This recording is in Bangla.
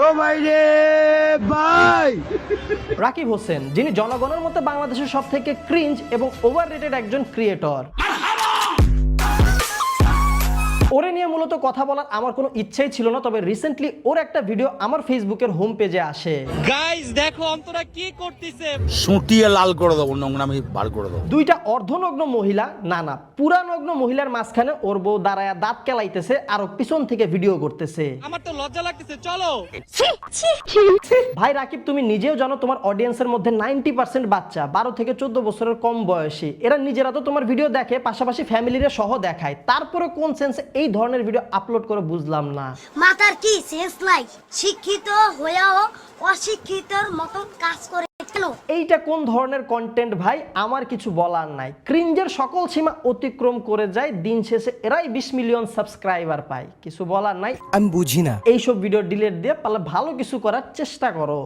ও ভাই রে ভাই, রাকিব হোসেন, যিনি জনগণের মধ্যে বাংলাদেশের সবথেকে ক্রিঞ্জ এবং ওভাররেটেড একজন ক্রিয়েটর। ওরে নিয়ে মূলত কথা বলার আমার কোনো ইচ্ছাই ছিল না, তবে রিসেন্টলি ওর একটা ভিডিও আমার ফেসবুকের হোম পেজে আসে। গাইস দেখো অন্তরা কি করতেছে, সুটিয়ে লাল করে দেবো, নোংরামি বার করে দেবো। দুইটা অর্ধনগ্ন মহিলা, না পুরানগ্ন মহিলার মাঝখানে ওর বউ দাঁড়ায়া দাঁত কেলাইতেছে আর ও পিছন থেকে ভিডিও করতেছে। আমার তো লজ্জা লাগতেছে। চলো ভাই রাকিব, তুমি নিজেও জানো তোমার অডিয়েন্সের মধ্যে 90% বাচ্চা, 12 থেকে 14 বছরের কম বয়সী। এরা নিজেরা তো তোমার ভিডিও দেখে, পাশাপাশি ফ্যামিলিরে সহ দেখায়, তারপরে কোন সেন্সে এই ধরনের ভিডিও আপলোড করে বুঝলাম না। মাথার কি সেন্স নাই? শিক্ষিত হয়েও অশিক্ষিতর মতন কাজ করে কেন? এইটা কোন ধরনের কন্টেন্ট ভাই? আমার কিছু বলার নাই। ক্রিঞ্জের সকল সীমা অতিক্রম করে যায়, দিন শেষে এরাই 20 মিলিয়ন সাবস্ক্রাইবার পায়। কিছু বলার নাই, আমি বুঝি না। এইসব ভিডিও ডিলিট দিয়ে পারলে ভালো কিছু করার চেষ্টা করো।